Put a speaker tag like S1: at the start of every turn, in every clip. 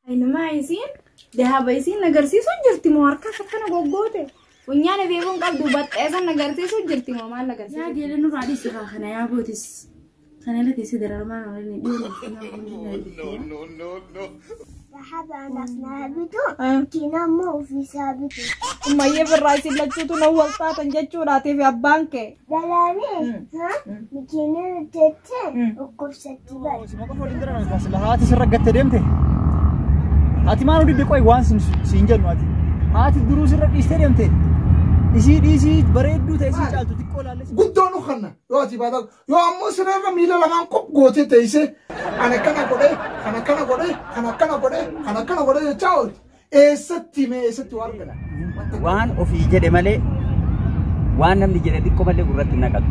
S1: Nama isin dah isin nagarsiisu jirti moo harka akkana goggote funyaana beekuun qabdu baxxeessan nagarsiisu jirti moo maal nagarsiisu yaa geelenu raadii sirraa kana yaa gootis kana illee teessee dararmaan waliin dhiirri
S2: ذهب أنا نابتو كنا مو في ثابتو
S1: ما يبرأ سلجتو نوالتا تنجتو راتي في البنك
S2: دلالي ها مكينا تتة وقفت تبات
S3: سمعك فلين درنا بس لهاتي سرقت تدمته هاتي ما نودي بقى وان سينجل نواتي هاتي دروس الرئيس تدمته إيشي بريدو تيسي جالتو تقول على
S4: قدونو خنا يواتي بعدك يو أمو سرنا ميلا لمان كوب قوتي تيسي أنا كنا قولي تاول إيستي وارجلا
S3: وان وفي جدة ملء وان نمني جدة ديكو ملء قررت النقد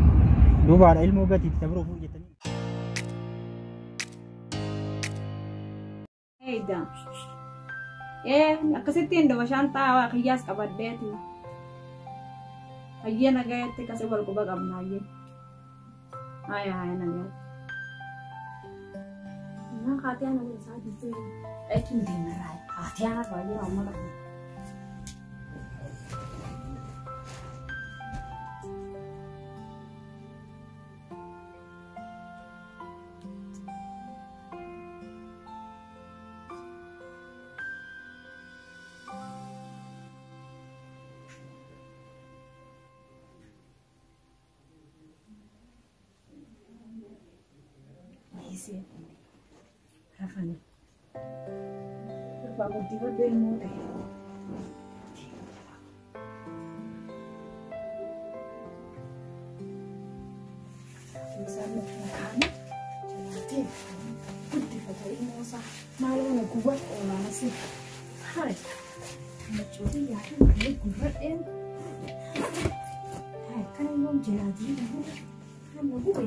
S3: دوبا على علم وقتي تبرو فوق جتني
S1: هيدا أكستين دو عشان تاوا خياس كبدتي هيا نجايت كسبوا الكوبا قبنا هيا نجايت ما خاطي أنا ولا ساعد يصير أكيد دي مراي خاطي أنا فاجر أمّا قبنا Isi Rafani Bago di ba del mo de Misalnya kan jadi putih pada ini usah malu nak buat orang nasi hai mencuri ya kan boleh buat hai kan yang jadi kan mau buat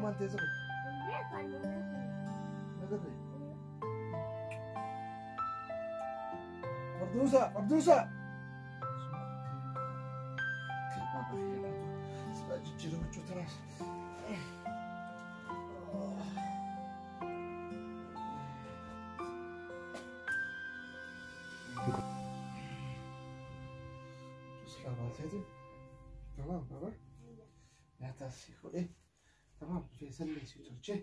S4: Manteso. Abdusa. Gira mucho atrás. Tamam baba. Ya está así, joder. تمام في سلة سوتشي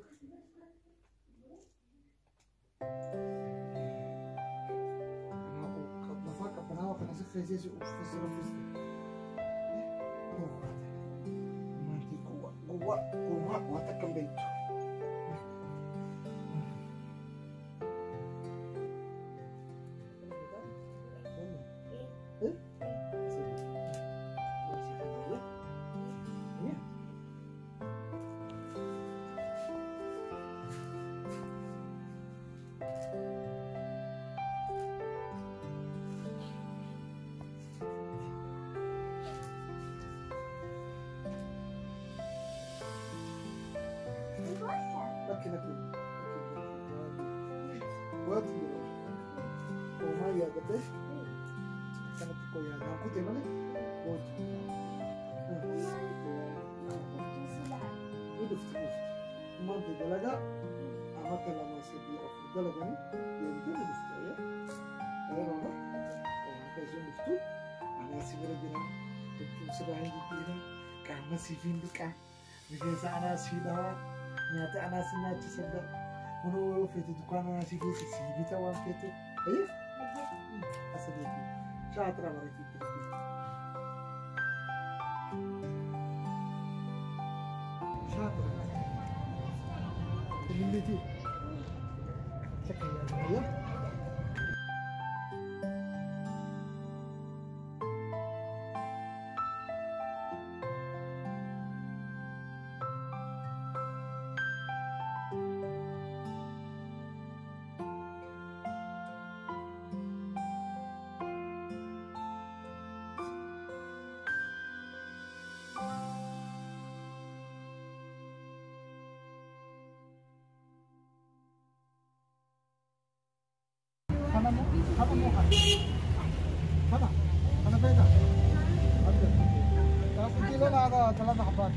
S4: أنا قد نفاق بناء وكان سفر زيزي وفصل فيزي ما أنتي قوة واتكم بيتو لكن buat rumah ya gede sangat koya aku temane buat itu terus mau digalaga amat lama sih afdal gani itu terus ya kalau no kayak itu ana sibere dina itu sudah hindi dina karena si vindika rifeensa anaasiidhaa nyaata anaasii nyaachisadha kunoo feete dukaana anaasii keessa sii bita waan feete asadeeti shaatira barakiitti shaatira ililliti takka yaadamaya أنا بيدا قلت لنا هذا 3 حبات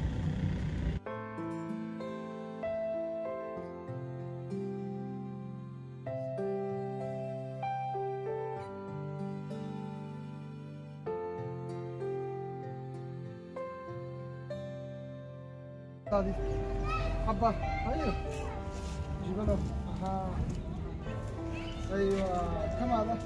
S4: هذه حبة أيوه جيب له ايوه كم هذا؟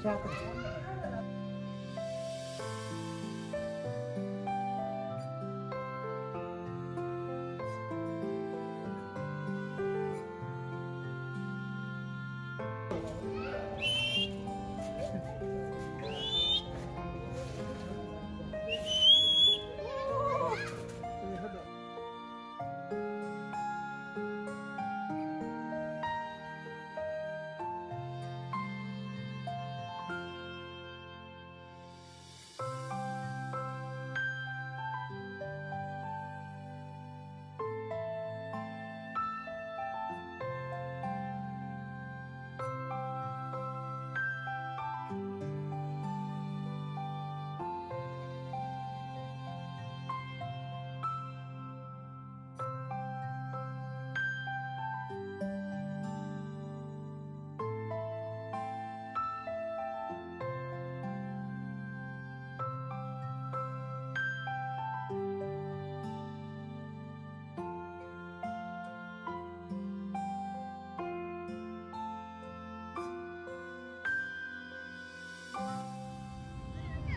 S4: شاطر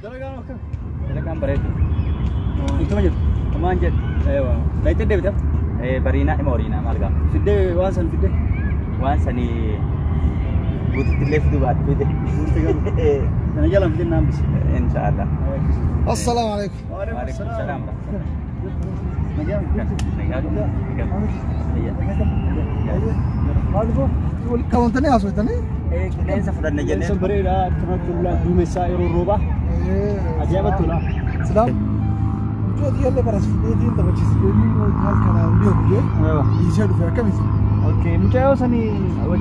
S3: Dalagaan bareedu. Itu aja. Kemana jet? Ewa. Nah itu deh betul. Barina emorina malga. Fide wan san fide. Wan sani butuh left tu buat fide. Nah jalan fide nambis. Insyaallah.
S4: Assalamualaikum.
S3: Waalaikumsalam.
S4: Kamu tanya asal tanya?
S3: Kalian safran aja nih.
S5: Sebenarnya karena tulah dulu saya roba. Aja betul lah.
S4: Sedap. Itu dia lepas itu kita baca ini hal kana dia dia. Bisa dua kami sih.
S5: Oke, mungkin sani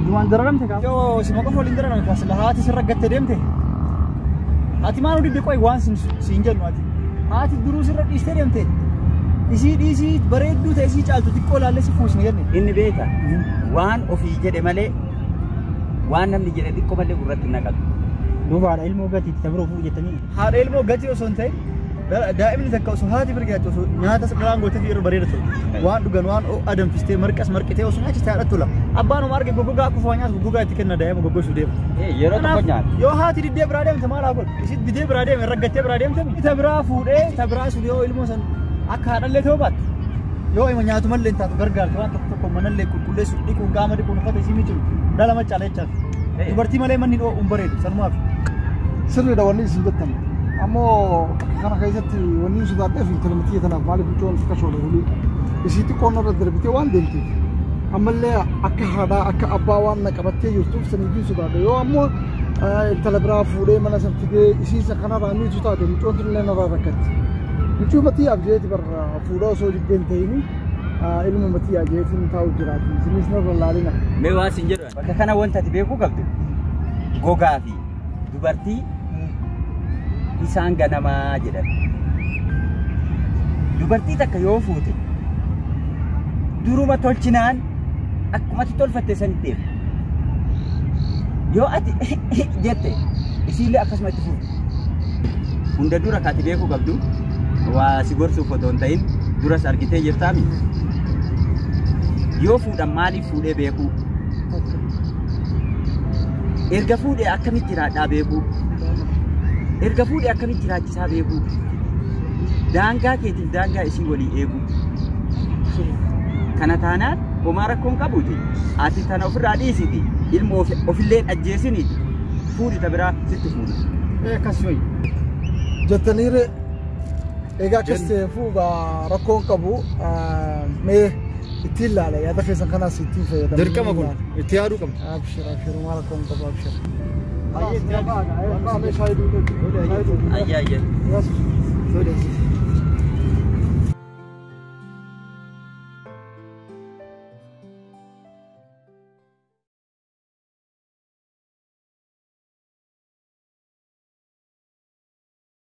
S5: jual dalam teh kan? Yo, semua kau follow dalam kan? Setelah hati seragam terdem teh. Hati mana udah dekoi once sinjal mati. Hati dulu seragam istirahat teh. Isi beredu teh isi cal tu tikol alas fus nih kan?
S3: Ini beta. Wan ofi jadi male. Wan namni jadi tikol male urat nakat.
S5: Dua ada ilmu gati tabro fu jetani.
S3: Har ilmu gati oson teh. دائما تذكر سهاتي برجعت نهاية سبلان قلت في ربريرته وان دوغان وان ادم فيستي مركز مركتي وسمعت تعرفت له ابانو مارك غوغا كفوانيات غوغا تكنا دايم غوغو سوديم يرو تفنيات يو هاتي دي برادم تمال اقول ايش دي برادم رغتي برادم تم تبرا فودي تبرا سوديو علمو سن اكاد له توبات يو ايمنياتو مل انت غرغال كوان تكو منل كل سودي كو غامدي كو نفته سيميچو دالا ما چالچا برتي ملي من دو امبريد سنما
S4: سر دوني سيدتن أما أنا كايزتي ونين سوداء في التلمتية أنا بالي بتوان في كشوله هولي بسيتي كورنر الدربتي وان دنتي أما اللي أكهذا أكأباوان نكبتي يوتيوب سنيجي سوداء يو أما التلبرا فودي منا سنتيجي إيشي سكنا رامي سوداء دني تون تلنا راركت يوتيوب متي أبجيتي بر فودا سوي بنتيني ilmu mati aja itu tahu jerat jenis nol lalina
S3: mewah sinjer bakal karena wanita tiba aku gak tuh gogavi dubarti isaan ganama jedhan dubartii takka yoo fuute duruma tolchinaan akkumatti tolfatte sanitteef
S6: yoo ati jette isiillee akkasuma itti fuudhu. Hunda dura kaati beekuu qabdu waa si gorsuuf otoo hin ta'in duras argitee jirtaami. Yoo fuudhan maaliif fuudhee beekuu? Erga fuudhee akkamitti jiraadhaa beekuu? Erga fuudhee akkamitti jiraachisaa beekuu? Daangaa keetiif daangaa isii walii eeguu. Kana taanaan homaa rakkoon qabuuti. Ati tana ofirraa dhiisiti. Ilma ofillee ajjeesiniiti. Fuudhi ta biraa sitti fuudha.
S3: Akkas yoyi.
S4: Jettaniire egaa akkas ta'e fuugaa rakkoon qabu mee ittiin ilaala yaada keessan kanaas ittiin fayyadamu.
S3: Dirqama kun itti yaaduu qabna.
S4: Abshira maal rakkoon qabu abshira.
S6: Ayya ayya.
S4: Yes.